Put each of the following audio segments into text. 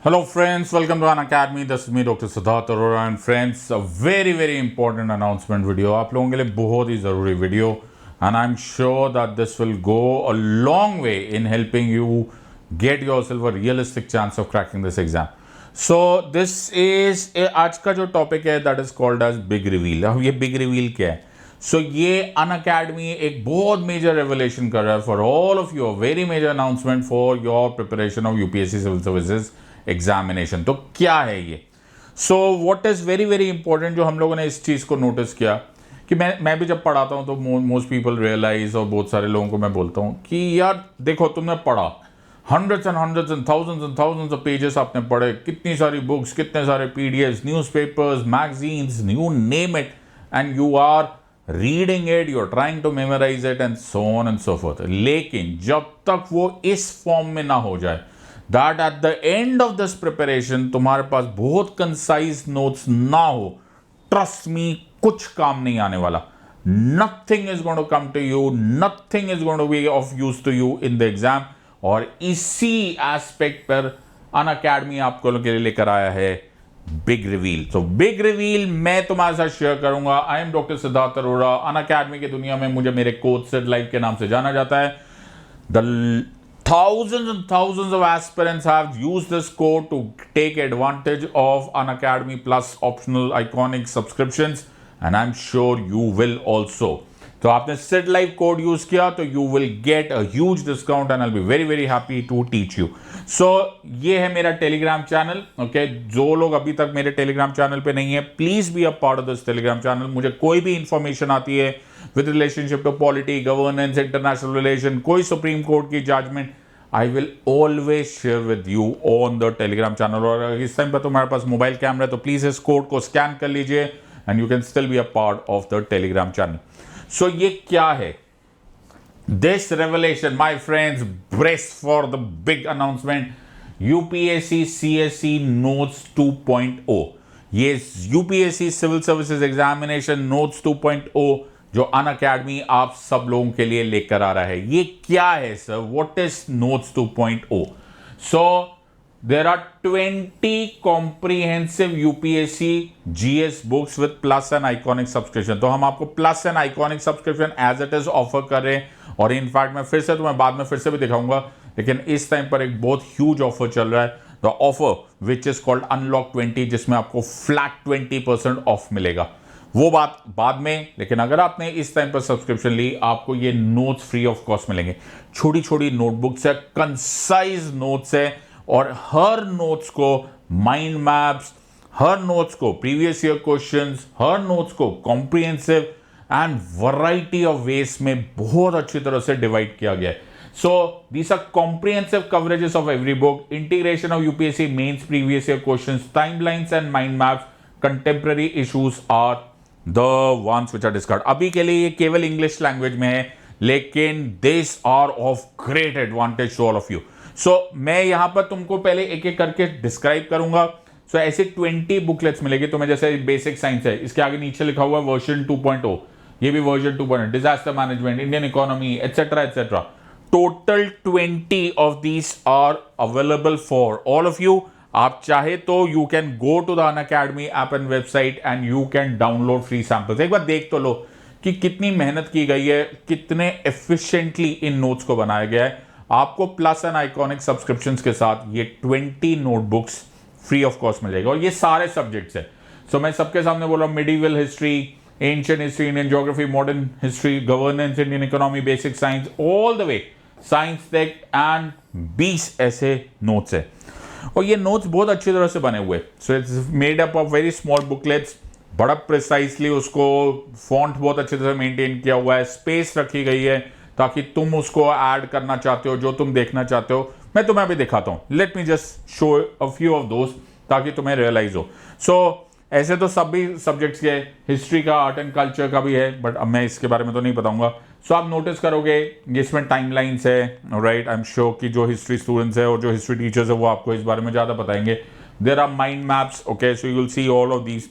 Hello friends, welcome to Unacademy. This is me Dr. Siddharth Arora and friends, a very important announcement video. आप लोगों के लिए बहुत ही ज़रूरी video and I'm sure that this will go a long way in helping you get yourself a realistic chance of cracking this exam. So this is आज का जो topic है that is called as big reveal. अब ये big reveal क्या है? सो ये Unacademy एक बहुत मेजर रेवलेशन कर रहा है for all of you, very major announcement for your preparation of UPSC civil services examination. तो क्या है ये? So what is very important जो हम लोगों ने इस चीज़ को नोटिस किया कि मैं भी जब पढ़ाता हूँ तो मोस्ट पीपल रियलाइज, और बहुत सारे लोगों को मैं बोलता हूँ कि यार देखो, तुमने पढ़ा hundreds and thousands of pages आपने पढ़े, कितनी सारी बुक्स, कितने सारे PDFs, newspapers, magazines, you name it, and you are reading it, you are trying to memorise it and so on and so forth. लेकिन जब तक वो इस फॉर्म में ना हो जाए that at the end of this preparation तुम्हारे पास बहुत कंसाइज नोट्स ना हो, ट्रस्ट मी, कुछ काम नहीं आने वाला. Nothing is going to come to you, nothing is going to be of use to you in the exam. और इसी एस्पेक्ट पर अनअकैडमी आपको लोगों के लिए लेकर आया है बिग रिवील. तो बिग रिवील मैं तुम्हारे साथ शेयर करूंगा. I am doctor Siddharth Arora. Unacademy की दुनिया में मुझे मेरे कोच सेट लाइव के नाम से जाना जाता है. The thousands and thousands of aspirants have used this code to take advantage of Unacademy Plus optional iconic subscriptions, and I'm sure you will also. तो आपने सिट लाइव कोड यूज किया तो you will get a huge discount and I will be very happy to teach you. So ये है मेरा Telegram channel. Okay, जो लोग अभी तक मेरे टेलीग्राम चैनल पे नहीं है, please be a part of this Telegram channel. मुझे कोई भी इंफॉर्मेशन आती है with relationship to polity, governance, international relation, कोई सुप्रीम कोर्ट की judgement, I will always share with you on the Telegram channel. और इस टाइम पर तुम्हारे पास मोबाइल कैमरा है तो प्लीज इस कोड को स्कैन कर लीजिए and you can still be a part of the Telegram channel. So ये क्या है? This revelation, my friends, brace for the big announcement. UPSC CSC notes 2.0. ये UPSC civil services examination notes 2.0 जो Unacademy आप सब लोगों के लिए लेकर आ रहा है. ये क्या है sir? What is notes 2.0? So there are 20 comprehensive UPSC GS books with plus and iconic subscription. तो हम आपको plus and iconic subscription as it is offer कर रहे हैं. और इनफैक्ट मैं फिर से तुम्हें बाद में फिर से भी दिखाऊंगा, लेकिन इस टाइम पर एक बहुत ह्यूज ऑफर चल रहा है. The offer which is called unlock 20, जिसमें आपको फ्लैट 20% ऑफ मिलेगा. वो बात बाद में, लेकिन अगर आपने इस टाइम पर सब्सक्रिप्शन ली, आपको ये नोट्स फ्री ऑफ कॉस्ट मिलेंगे. छोटी छोटी नोटबुक्स है, कंसाइज नोट्स है, और हर नोट्स को माइंड मैप्स, हर नोट्स को प्रीवियस ईयर क्वेश्चंस, हर नोट्स को comprehensive and variety of ways में बहुत अच्छी तरह से डिवाइड किया गया है. So these are comprehensive coverages of every book, integration of UPSC mains previous year questions, timelines and mind maps, contemporary issues are the ones which are discussed. अभी के लिए ये केवल इंग्लिश लैंग्वेज में है, लेकिन this are of great advantage to all of you. So मैं यहां पर तुमको पहले एक एक करके डिस्क्राइब करूंगा. सो ऐसे 20 बुकलेट्स मिलेगी तुम्हें. जैसे बेसिक साइंस है, इसके आगे नीचे लिखा हुआ है वर्जन 2.0, ये भी version 2.0, disaster management, Indian economy, etcetera etcetera. Total 20 of these are available for all of you. आप चाहे तो you can go to the Unacademy app and website and you can download free samples. एक बार देख तो लो कि कितनी मेहनत की गई है, कितने एफिशिएंटली इन नोट्स को बनाया गया है. आपको प्लस एंड आइकॉनिक सब्सक्रिप्शंस के साथ ये 20 नोटबुक्स फ्री ऑफ कॉस्ट मिलेगा. और ये सारे सब्जेक्ट्स है. सो मैं सबके सामने बोल रहा हूँ, medieval history, ancient history, Indian geography, modern history, governance, Indian economy, basic science, all the way science tech and 20 ऐसे नोट्स है. और ये नोट्स बहुत अच्छी तरह से बने हुए. So it's made up of very small booklets. बड़ा प्रिसाइसली उसको फॉन्ट बहुत अच्छी तरह से मेंटेन किया हुआ है. स्पेस रखी गई है ताकि तुम उसको ऐड करना चाहते हो जो तुम देखना चाहते हो. मैं तुम्हें अभी दिखाता हूं. Let me just show a few of those ताकि तुम्हें रियलाइज हो. सो ऐसे तो सभी सब्जेक्ट्स के, हिस्ट्री का, आर्ट एंड कल्चर का भी है, बट अब मैं इसके बारे में तो नहीं बताऊंगा. सो आप नोटिस करोगे इसमें टाइमलाइंस है. राइट, आई एम श्योर कि जो हिस्ट्री स्टूडेंट्स है और जो हिस्ट्री टीचर्स है वो आपको इस बारे में ज्यादा बताएंगे. There are mind maps. Okay, so you will see all of these.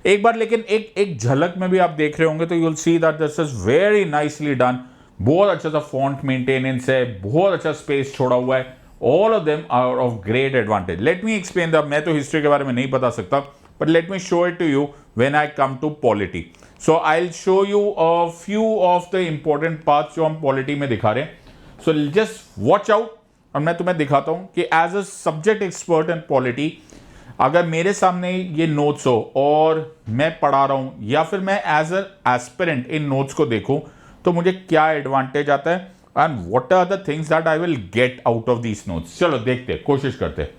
एक बार लेकिन एक झलक में भी आप देख रहे होंगे तो you will see that this is very nicely done. बहुत अच्छा सा फॉन्ट मेंटेनेंस है, बहुत अच्छा स्पेस छोड़ा हुआ है. All of them are of great advantage. Let me explain the, मैं तो हिस्ट्री के बारे में नहीं बता सकता, but let me show it to you when I come to polity. So I will show you a few of the important parts जो हम पॉलिटी में दिखा रहे हैं. सो जस्ट वॉच आउट, और मैं तुम्हें दिखाता हूं कि as a subject expert in polity, अगर मेरे सामने ये नोट्स हो और मैं पढ़ा रहा हूं, या फिर मैं एज अ एस्पिरेंट इन नोट्स को देखूं, तो मुझे क्या एडवांटेज आता है and what are the things that I will get out of these notes. चलो देखते हैं, कोशिश करते हैं.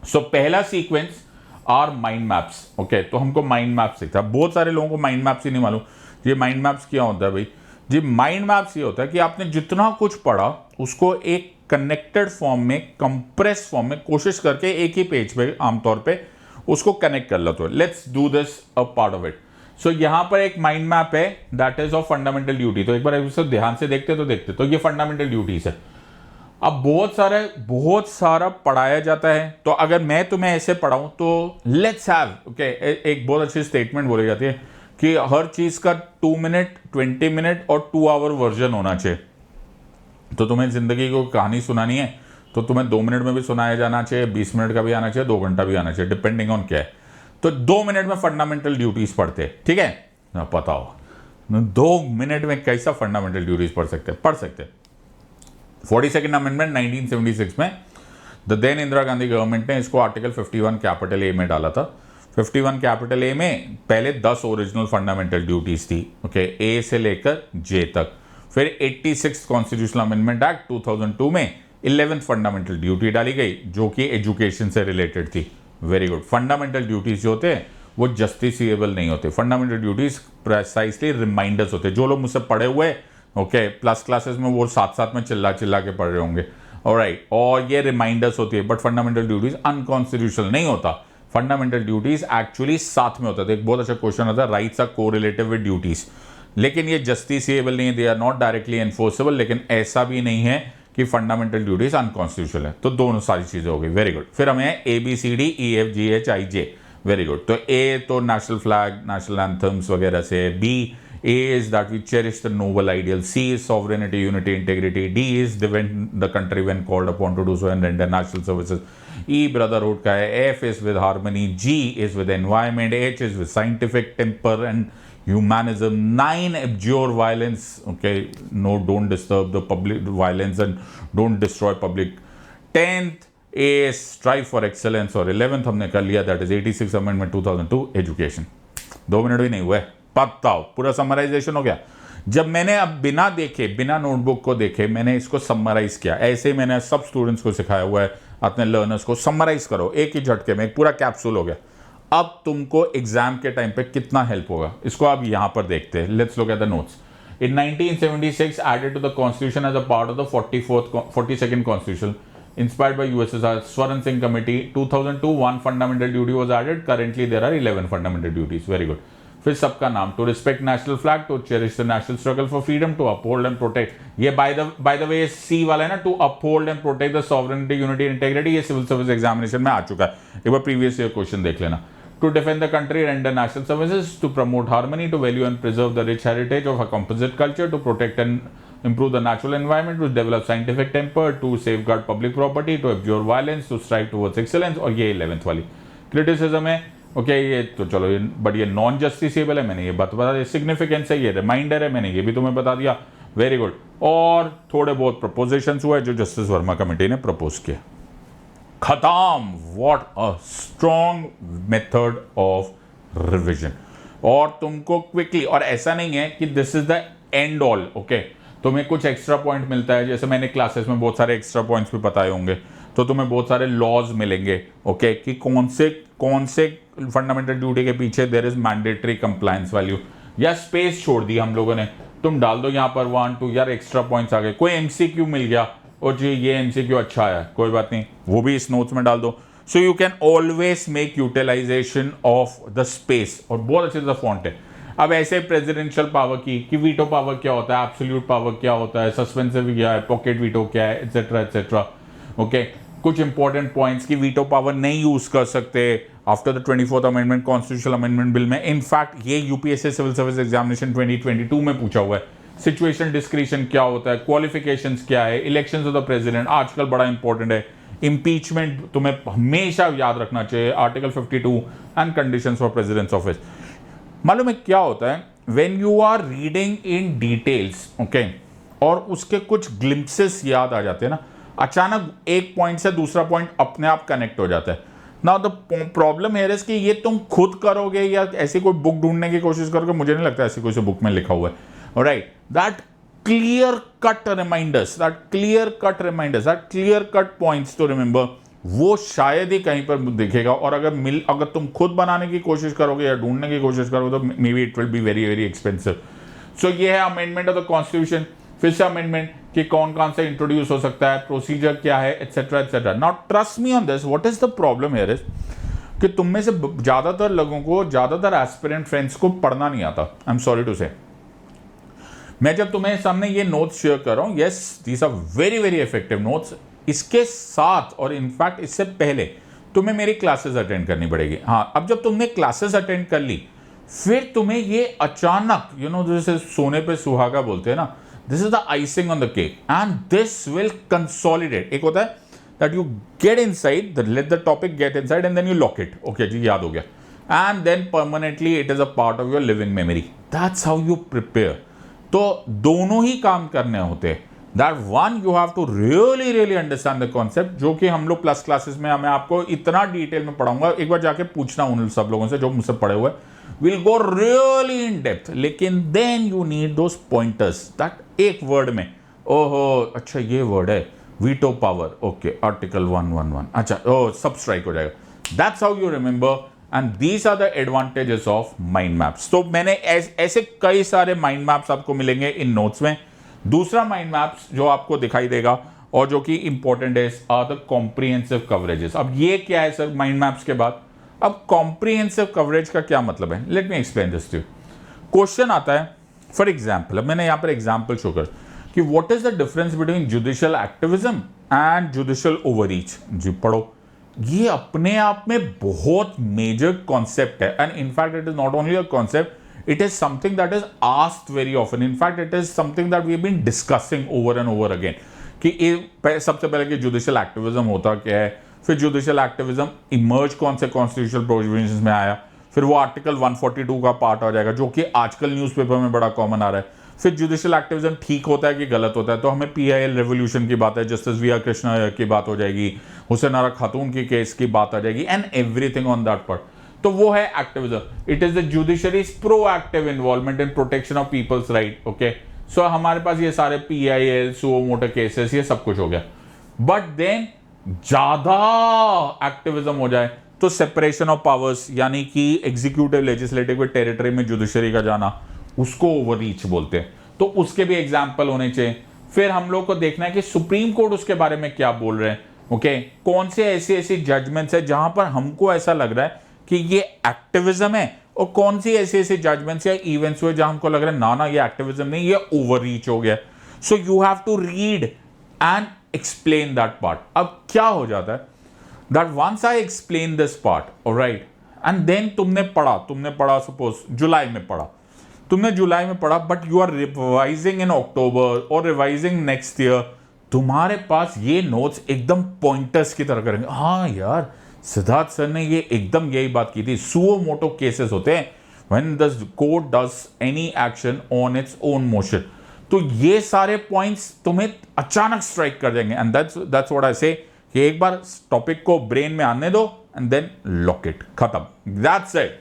सो पहला sequence are mind maps. Okay, तो हमको माइंड मैप्स दिखता है. बहुत सारे लोगों को माइंड मैप्स ही नहीं मालूम. ये माइंड मैप्स क्या होता है भाई जी? माइंड मैप्स ये होता है कि आपने जितना कुछ पढ़ा उसको एक कनेक्टेड फॉर्म में, कंप्रेस फॉर्म में कोशिश करके एक ही पेज पे आमतौर पे उसको कनेक्ट कर लो. तो let's do this a part of it. So यहां पर एक माइंड मैप है that is of fundamental duty. तो एक बार इसको ध्यान से देखते तो ये फंडामेंटल ड्यूटीज है. अब बहुत सारा पढ़ाया जाता है. तो अगर मैं तुम्हें ऐसे पढ़ाऊं तो लेट्स हैव, ओके, एक बहुत अच्छी स्टेटमेंट बोली जाती है कि हर चीज का 2 मिनट, 20 मिनट और 2 आवर वर्जन होना चाहिए. तो तुम्हें जिंदगी को कहानी सुनानी है तो तुम्हें 2 मिनट में भी सुनाया जाना चाहिए, 20 मिनट का भी आना चाहिए, 2 घंटा भी आना चाहिए, डिपेंडिंग ऑन क्या है. तो 2 मिनट में फंडामेंटल ड्यूटीज पढ़ते, ठीक है ना? पता हो 2 मिनट में कैसा फंडामेंटल ड्यूटीज पढ़ सकते. 42nd अमेंडमेंट 1976 में the then Indira Gandhi government ने इसको आर्टिकल 51 कैपिटल ए में डाला था. 51 कैपिटल ए में पहले 10 ओरिजिनल फंडामेंटल ड्यूटीज थी, ओके, ए से लेकर जे तक. फिर 86 कॉन्स्टिट्यूशनल अमेंडमेंट एक्ट 2002 में 11th फंडामेंटल ड्यूटी डाली गई जो कि एजुकेशन से रिलेटेड थी. Very good. फंडामेंटल ड्यूटीज जो होते हैं वो जस्टिसिएबल नहीं होते. फंडामेंटल ड्यूटीज प्रेसाइसली रिमाइंडर्स होते हैं. जो लोग मुझसे पढ़े हुए, ओके, प्लस क्लासेस में, वो साथ साथ में चिल्ला के पढ़ रहे होंगे. ऑलराइट, और ये रिमाइंडर्स होती है. बट फंडामेंटल ड्यूटीज अनकॉन्स्टिट्यूशनल नहीं होता. फंडामेंटल ड्यूटीज एक्चुअली साथ में होता है. एक बहुत अच्छा क्वेश्चन होता है, rights are correlative with duties. लेकिन ये जस्टिसिएबल नहीं है, they are not directly enforceable. लेकिन ऐसा भी नहीं है कि फंडामेंटल ड्यूटीज अनकॉन्स्टिट्यूशनल है. तो दोनों सारी चीजें हो गई. Very good. फिर हमें ABCDEFGHIJ. Very good. तो ए तो नेशनल फ्लैग, नेशनल एंथम्स वगैरह से. B, A is that we cherish the noble ideal. C is sovereignty, unity, integrity. D is defend the country when called upon to do so and render national services. E brotherhood का है. F is with harmony. G is with environment. H is with scientific temper and humanism. 9, abjure violence. Okay, no, don't disturb the public violence and don't destroy public. 10th, A is strive for excellence. और 11th हमने कर लिया, that is 86 Amendment 2002, education. 2 minute भी नहीं हुए, बताओ, पूरा summarization हो गया. जब मैंने अब बिना देखे, बिना नोटबुक को देखे मैंने इसको समराइज किया. ऐसे ही मैंने सब स्टूडेंट्स को सिखाया हुआ है, अपने लर्नर्स को समराइज करो एक ही झटके में, एक पूरा कैप्सूल हो गया. अब तुमको एग्जाम के टाइम पे कितना हेल्प होगा इसको अब यहां पर देखते हैं. Let's look at the notes. In 1976, added to the Constitution as a part of the 42nd Constitution, inspired by USSR Swaran Singh Committee. 2002, 1 fundamental duty was added. Currently, there are 11 fundamental duties. Very good. फिर सबका नाम, to respect national flag, to cherish the national struggle for freedom, to uphold and protect. ये by the way C वाला है ना, to uphold and protect the sovereignty, unity, integrity. ये civil service examination में आ चुका है. एक बार प्रीवियस ईयर क्वेश्चन देख लेना. To defend the country, render national services, to promote harmony, to value and preserve the rich heritage of a composite culture, to protect and improve the natural environment, to develop scientific temper, to safeguard public property, to abjure violence, to strive towards excellence. और ये 11th वाली criticism है. Okay, ये तो चलो, but ये non justiciable है, मैंने ये बता दिया. सिग्निफिकेंस है, ये रिमाइंडर है, मैंने ये भी तुम्हें बता दिया. Very good. और थोड़े बहुत प्रपोजिशंस हुए जो जस्टिस वर्मा कमेटी ने प्रपोज किया. खत्म. What a strong method of revision. और तुमको क्विकली, और ऐसा नहीं है कि this is the end all. Okay, तुम्हें कुछ एक्स्ट्रा पॉइंट मिलता है. जैसे मैंने क्लासेस में बहुत सारे एक्स्ट्रा पॉइंट्स भी बताए होंगे, तो तुम्हें बहुत सारे लॉज मिलेंगे. ओके, कि कौन से फंडामेंटल ड्यूटी के पीछे there is mandatory compliance value, या स्पेस छोड़ दी हम लोगों ने. तुम डाल दो यहाँ पर 1 2, यार एक्स्ट्रा पॉइंट्स आ गए. कोई एमसीक्यू मिल गया, और जी ये एमसीक्यू अच्छा है, कोई बात नहीं, वो भी इस नोट्स में डाल दो. So you can always make utilisation of the space. और बहुत अच्छे से फॉन्ट है. अब ऐसे प्रेसिडेंशियल पावर की वीटो पावर क्या होता है, एब्सोल्यूट पावर क्या होता है, सस्पेंसिव क्या है, पॉकेट वीटो क्या है, एटसेट्रा एटसेट्रा. ओके, कुछ इंपॉर्टेंट पॉइंट्स की वीटो पावर नहीं यूज कर सकते after the 24th amendment constitutional amendment bill में. इनफैक्ट ये यूपीएससी सिविल सर्विस एग्जामिनेशन 2022 में पूछा हुआ है. सिचुएशन डिस्क्रिशन क्या होता है, क्वालिफिकेशंस क्या है, इलेक्शंस ऑफ द प्रेसिडेंट आजकल बड़ा इंपॉर्टेंट है, इंपीचमेंट तुम्हें हमेशा याद रखना चाहिए, article 52 and conditions for president's office. मालूम है क्या होता है, when you are reading in details, okay, और उसके कुछ ग्लिम्पसेस याद आ जाते हैं ना, अचानक एक पॉइंट से दूसरा पॉइंट अपने आप कनेक्ट हो जाता है। नाउ द प्रॉब्लम है कि ये तुम खुद करोगे या ऐसी कोई बुक ढूंढने की कोशिश करोगे, मुझे नहीं लगता ऐसी कोई सी बुक में लिखा हुआ है। Right, that clear cut reminders, that clear cut points to remember, वो शायद ही कहीं पर दिखेगा। और अगर तुम खुद बनाने की कोशिश करोगे या ढूंढने की कोशिश करोगे तो maybe it will be very very expensive. So ये है अमेंडमेंट ऑफ द कॉन्स्टिट्यूशन। फिर से अमेंडमेंट कि कौन कौन सा इंट्रोड्यूस हो सकता है, प्रोसीजर क्या है, etcetera etcetera. Now trust me on this, what is the problem here is कि तुम में से ज्यादातर लोगों को, ज्यादातर एस्पिरेंट फ्रेंड्स को पढ़ना नहीं आता। आई एम सॉरी टू से। मैं जब तुम्हें सामने ये नोट्स शेयर कर रहा हूं, yes these are very very effective notes, इसके साथ और इनफैक्ट इससे पहले तुम्हें मेरी क्लासेस अटेंड करनी पड़ेगी। हाँ, अब जब तुमने क्लासेस अटेंड कर ली, फिर तुम्हें ये अचानक जैसे सोने पे सुहागा बोलते हैं ना, this is the icing on the cake and this will consolidate. एक होता है that you get inside, let the topic get inside and then you lock it, okay जी याद हो गया, and then permanently it is a part of your living memory. That's how you prepare. तो दोनों ही काम करने होते हैं। That one, you have to really really understand the concept, जो कि हम लोग प्लस क्लासेस में मैं आपको इतना डिटेल में पढ़ाऊंगा। एक बार जाके पूछना उन सब लोगों से जो मुझसे पढ़े हुए, will go really in depth. लेकिन then you need those pointers that एक वर्ड में, ओहो अच्छा ये वर्ड है वीटो पावर, ओके आर्टिकल 111, अच्छा ओ सब स्ट्राइक हो जाएगा। That's how you remember and these are the advantages of mind maps. तो मैंने ऐसे कई सारे माइंड मैप्स आपको मिलेंगे इन नोट्स में। दूसरा माइंड मैप्स जो आपको दिखाई देगा और जो कि इंपॉर्टेंट है, आर द कॉम्प्रिहेंसिव कवरेजेस। अब ये क्या है सर माइंड मैप्स के बाद? अब कॉम्प्रिहेंसिव कवरेज का क्या मतलब है, let me explain this to you. Question आता है फॉर एग्जाम्पल, अब मैंने यहां पर एग्जाम्पल शो कर कि what is the difference between judicial activism and judicial overreach. जी पढ़ो, ये अपने आप में बहुत मेजर कॉन्सेप्ट है and in fact it is not only a concept, it is something that is asked very often. In fact, it is something that we've been discussing over and over again कि सबसे पहले कि judicial activism होता क्या है, फिर judicial activism emerge कौन से कॉन्स्टिट्यूशनल प्रोविजंस में आया, फिर वो आर्टिकल 142 का पार्ट हो जाएगा जो कि आजकल न्यूज़पेपर में बड़ा कॉमन आ रहा है। फिर जुडिशियल एक्टिविज्म ठीक होता है कि गलत होता है, तो हमें PIL रेवोल्यूशन की बात है, जस्टिस VR कृष्णा की बात हो जाएगी, हुसैन आरा खातून की केस की बात आ जाएगी and everything on that part. तो वो है activism. It is the judiciary's proactive involvement in protection of people's right, okay. So हमारे पास ये सारे PIL सुओ मोटो केसेस ये सब कुछ हो गया। बट देन ज्यादा एक्टिविज्म हो जाए तो सेपरेशन ऑफ पावर्स, यानी कि एग्जीक्यूटिव लेजिस्लेटिव टेरिटरी में जुडिशरी का जाना, उसको ओवररीच बोलते हैं। तो उसके भी एग्जाम्पल होने चाहिए। फिर हम लोग को देखना है कि सुप्रीम कोर्ट उसके बारे में क्या बोल रहे हैं, ओके। कौन से ऐसी जजमेंट्स है जहां पर हमको ऐसा लग रहा है कि ये एक्टिविज्म है, और कौन सी ऐसे जजमेंट्स या इवेंट्स हुए जहां हमको लग रहा है ना ये एक्टिविज्म नहीं, ये ओवररीच हो गया। So you have to read and explain that part. अब क्या हो जाता है that once I explain this part, alright, and then तुमने पढ़ा सपोज जुलाई में पढ़ा, but you are revising in October और रिवाइजिंग नेक्स्ट ईयर, तुम्हारे पास ये नोट्स एकदम पॉइंटर्स की तरह करेंगे। हाँ यार, सिद्धार्थ सर ने ये एकदम यही बात की थी। सुओ मोटो केसेस होते हैं when the court does any action on its own motion. तो ये सारे पॉइंट्स तुम्हें अचानक स्ट्राइक कर देंगे एंड दैट्स व्हाट आई से कि एक बार टॉपिक को ब्रेन में आने दो एंड देन लॉक इट, खत्म, that's it,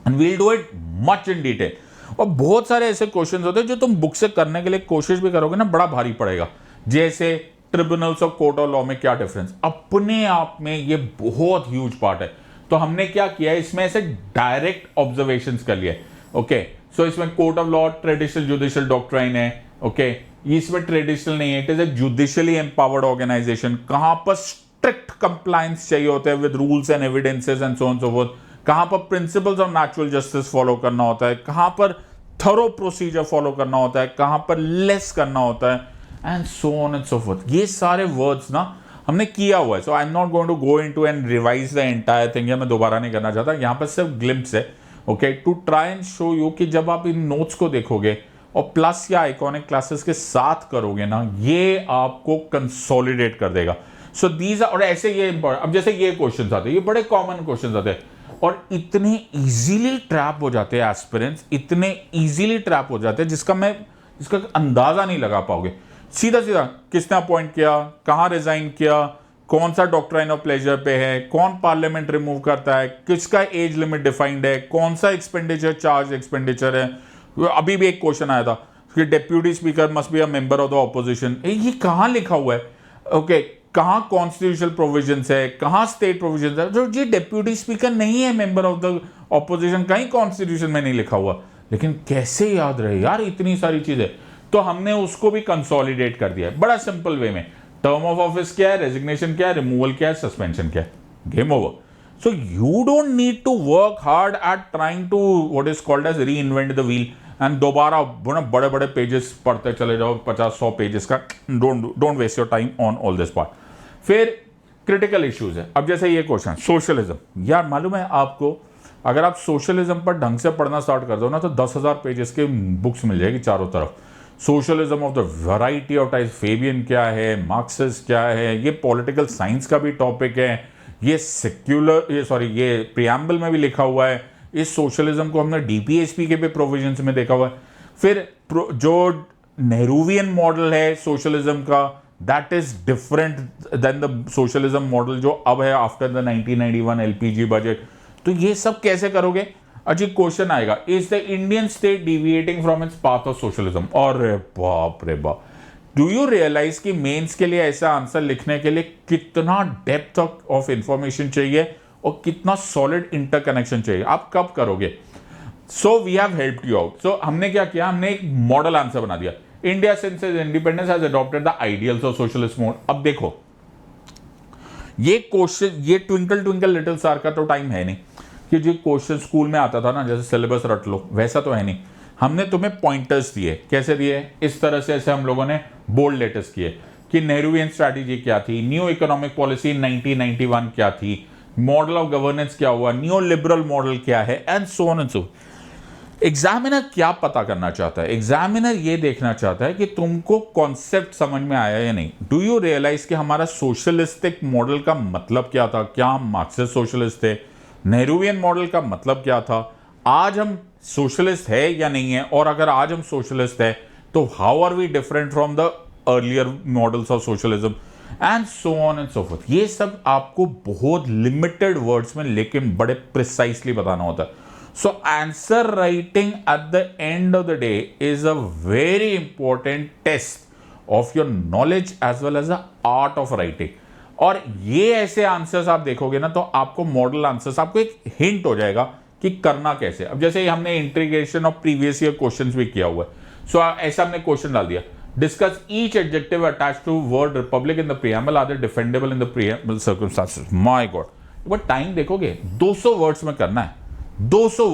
and we'll do it much in detail. और बहुत सारे ऐसे क्वेश्चंस होते हैं जो तुम बुक से करने के लिए कोशिश भी करोगे ना, बड़ा भारी पड़ेगा। जैसे tribunals of court of law में क्या डिफरेंस, अपने आप में ये बहुत ह्यूज पार्ट है। तो हमने क्या किया है, इसमें ऐसे डायरेक्ट ऑब्जर्वेशंस कर लिए, ओके। सो इसमें court of law traditional judicial doctrine है, ओके। इसमें ट्रेडिशनल नहीं है, it is a judicially empowered organisation. कहां पर स्ट्रिक्ट कंप्लायंस चाहिए होते हैं with rules and evidences and so on so forth, कहां पर principles of natural justice follow करना होता है, कहां पर थरो प्रोसीजर फॉलो करना होता है, कहां पर लेस करना होता है, and so on and so forth. ये सारे वर्ड्स ना हमने किया हुआ है। So I am not going to go into and revise the entire thing, मैं दोबारा नहीं करना चाहता, यहां पर सिर्फ ग्लिम्प्स है, okay, to try and show you कि जब आप इन नोट्स को देखोगे और प्लस या आइकॉनिक क्लासेस के साथ करोगे ना, ये आपको कंसोलिडेट कर देगा। सो दीज और ऐसे ये अब जैसे ये क्वेश्चन आते हैं, ये बड़े कॉमन क्वेश्चन आते हैं और इतने इजीली ट्रैप हो जाते हैं एस्पिरेंट्स, इतने इजीली ट्रैप हो जाते हैं जिसका अंदाजा नहीं लगा पाओगे। सीधा सीधा किसने अपॉइंट किया, कहां रिजाइन किया, कौन सा डॉक्ट्राइन ऑफ प्लेजर पे है, कौन पार्लियामेंट रिमूव करता है, किसका एज लिमिट डिफाइंड है, कौन सा एक्सपेंडिचर चार्ज एक्सपेंडिचर है। अभी भी एक क्वेश्चन आया था कि deputy speaker must be a member of the opposition. ये कहां लिखा हुआ है? ओके, कहां कॉन्स्टिट्यूशनल प्रोविजंस है, कहां स्टेट प्रोविजंस है? जो ये डेप्यूटी स्पीकर नहीं है मेंबर ऑफ द ऑपोजिशन, कहीं कॉन्स्टिट्यूशन में नहीं लिखा हुआ, लेकिन कैसे याद रहे यार इतनी सारी चीजें। तो हमने उसको भी कंसोलिडेट कर दिया है बड़ा सिंपल वे में। टर्म ऑफ ऑफिस क्या है, रेजिग्नेशन क्या है, रिमूवल क्या है, सस्पेंशन क्या है, game over. So you don't need to work hard at trying to what is called as reinvent the wheel and दोबारा बड़े बड़े पेजेस पढ़ते चले जाओ, 50-100 पेजेस का। Don't waste your time on all this part. फिर क्रिटिकल इश्यूज है। अब जैसे ये क्वेश्चन सोशलिज्म, यार मालूम है आपको, अगर आप सोशलिज्म पर ढंग से पढ़ना स्टार्ट कर दो ना तो 10,000 पेजेस के बुक्स मिल जाएगी चारों तरफ। Socialism of the variety of types, Fabian क्या है, मार्क्सिस्ट क्या है, ये पॉलिटिकल साइंस का भी टॉपिक है, ये ये प्रियम्बल में भी लिखा हुआ है। इस सोशलिज्म को हमने डीपीएसपी के भी प्रोविजंस में देखा हुआ है। फिर जो नेहरूवियन मॉडल है सोशलिज्म का, that is different than the socialism model जो अब है आफ्टर द 1991 एलपीजी बजट। तो ये सब कैसे करोगे? अच्छा क्वेश्चन आएगा, is the Indian state deviating from its path of socialism? और बाप रे बाप, डू यू रियलाइज कि मेंस के लिए ऐसा आंसर लिखने के लिए कितना डेप्थ ऑफ इंफॉर्मेशन चाहिए और कितना सॉलिड इंटरकनेक्शन चाहिए? आप कब करोगे? So we have helped you out. So हमने क्या किया, हमने एक मॉडल आंसर बना दिया। India since its independence has adopted the ideals of socialist mode. अब देखो ये क्वेश्चन, ये ट्विंकल ट्विंकल लिटिल स्टार का तो टाइम है नहीं कि जो क्वेश्चन स्कूल में आता था ना, जैसे सिलेबस रट लो, वैसा तो है नहीं। हमने तुम्हें पॉइंटर्स दिए। कैसे दिए? इस तरह से ऐसे हम लोगों ने बोल्ड लेटर्स किए कि नेहरूवियन स्ट्रैटेजी क्या थी, न्यू इकोनॉमिक पॉलिसी 1991 क्या थी, मॉडल ऑफ गवर्नेंस क्या हुआ, न्यू लिबरल मॉडल क्या है, and so on and so. Examiner क्या पता करना चाहता है? एग्जामिनर ये देखना चाहता है कि तुमको कॉन्सेप्ट समझ में आया या नहीं। डू यू रियलाइज कि हमारा सोशलिस्टिक मॉडल का मतलब क्या था? क्या हम मार्क्सिस्ट सोशलिस्ट थे? नेहरूवियन मॉडल का मतलब क्या था? आज हम सोशलिस्ट है या नहीं है? और अगर आज हम सोशलिस्ट है तो how are we different from the earlier models of socialism, and so on and so forth. ये सब आपको बहुत लिमिटेड वर्ड्स में लेकिन बड़े प्रिसाइसली बताना होता है। So answer writing at the end of the day is a very important test of your knowledge as well as the art of writing. और ये ऐसे आंसर्स आप देखोगे ना तो आपको मॉडल आंसर्स, आपको एक हिंट हो जाएगा कि करना कैसे। अब जैसे हमने integration of previous year questions भी किया हुआ है। सो ऐसा हमने क्वेश्चन डाल दिया, discuss each adjective attached to word republic in the preamble, are they defendable in the preamble circumstances. My god, but time देखोगे 200 वर्ड्स में करना है। 200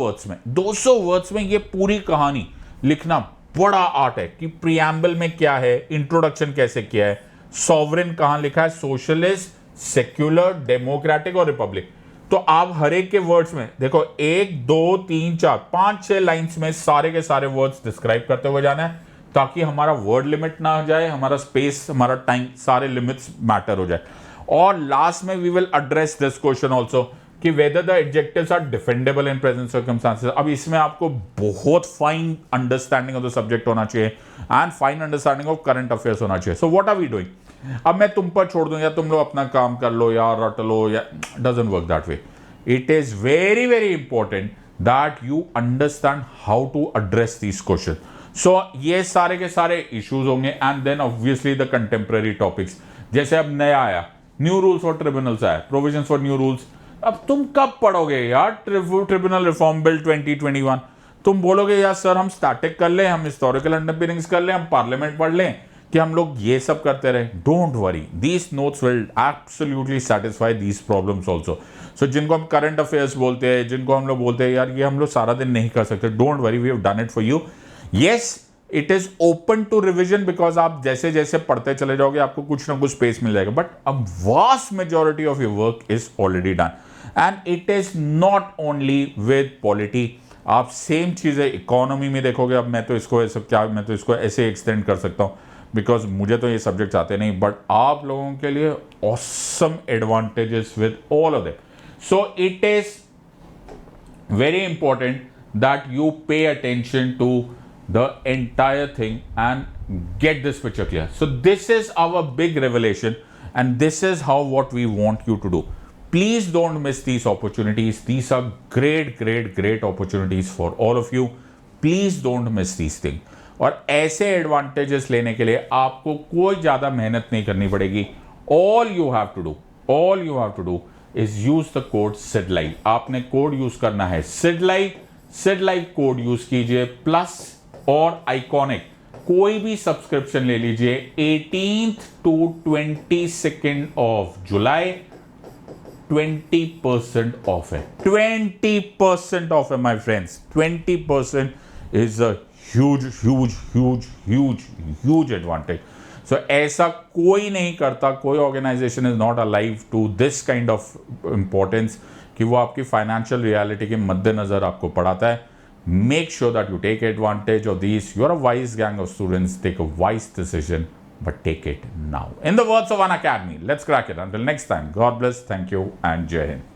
वर्ड्स में ये पूरी कहानी लिखना बड़ा आर्ट है कि प्रीएम्बल में क्या है, इंट्रोडक्शन कैसे किया है, सॉवरेन कहां लिखा है, सोशलिस्ट, सेक्युलर, डेमोक्रेटिक और रिपब्लिक। तो आप हर एक के वर्ड्स में देखो 1 2 3 4 5 6 लाइंस में सारे के सारे वर्ड्स डिस्क्राइब करते हुए जाना है ताकि हमारा वर्ड लिमिट ना हो जाए, हमारा स्पेस, हमारा टाइम, सारे लिमिट्स मैटर हो जाए। और लास्ट में we will address this question also कि whether the adjectives are defendable in present circumstances. अब इसमें आपको बहुत fine understanding of the subject होना चाहिए and fine understanding of current affairs होना चाहिए। So what are we doing? अब मैं तुम पर छोड़ दूं या तुम लोग अपना काम कर लो या रट लो, या doesn't work that way. It is very very important that you understand how to address these question. So ये सारे के सारे इश्यूज होंगे and then obviously the contemporary topics. जैसे अब नया आया, न्यू रूल्स फॉर ट्रिब्यूनल्स आया, प्रोविजंस फॉर न्यू रूल्स। अब तुम कब पढ़ोगे यार ट्रिब्यूनल रिफॉर्म बिल 2021? तुम बोलोगे यार सर हम स्टैटिक कर लें, हम हिस्टोरिकल अंडरपिनिंग्स कर लें, हम पार्लियामेंट पढ़ लें, कि हम लोग ये सब करते रहे। Don't worry, these notes will absolutely satisfy these problems also. So जिनको हम करंट अफेयर्स बोलते हैं, जिनको हम लोग बोलते हैं यार ये हम लोग सारा दिन नहीं कर सकते, don't worry, we have done it for you. Yes, it is open to revision because आप जैसे जैसे पढ़ते चले जाओगे आपको कुछ ना कुछ स्पेस मिल जाएगा, but a vast majority of your work is already done and it is not only with polity. आप सेम चीज़ है इकोनॉमी में देखोगे। अब मैं तो इसको ऐसे एक्सटेंड कर सकता हूँ बिकॉज मुझे तो ये सब्जेक्ट आते नहीं, बट आप लोगों के लिए awesome advantages with all of them. So it is very important that you pay attention to the entire thing and get this picture clear. So this is our big revelation and this is how what we want you to do. Please don't miss these opportunities. These are great opportunities for all of you. Please don't miss these things. और ऐसे advantages लेने के लिए आपको कोई ज़्यादा मेहनत नहीं करनी पड़ेगी. all you have to do is use the code SIDLIVE. आपने कोड यूज करना है SIDLIVE कोड यूज कीजिए, प्लस और आइकॉनिक कोई भी सब्सक्रिप्शन ले लीजिए 18th to 22nd of July 20% off है. 20% ऑफ है my friends. 20% is a huge advantage. So ऐसा कोई नहीं करता, कोई organisation is not alive to this kind of importance कि वो आपकी फाइनेंशियल रियलिटी के मद्देनजर आपको पढ़ाता है. Make sure that you take advantage of this. You are a wise gang of students. Take a wise decision, but take it now. In the words of Unacademy, let's crack it. Until next time, God bless, thank you, and Jai Hind.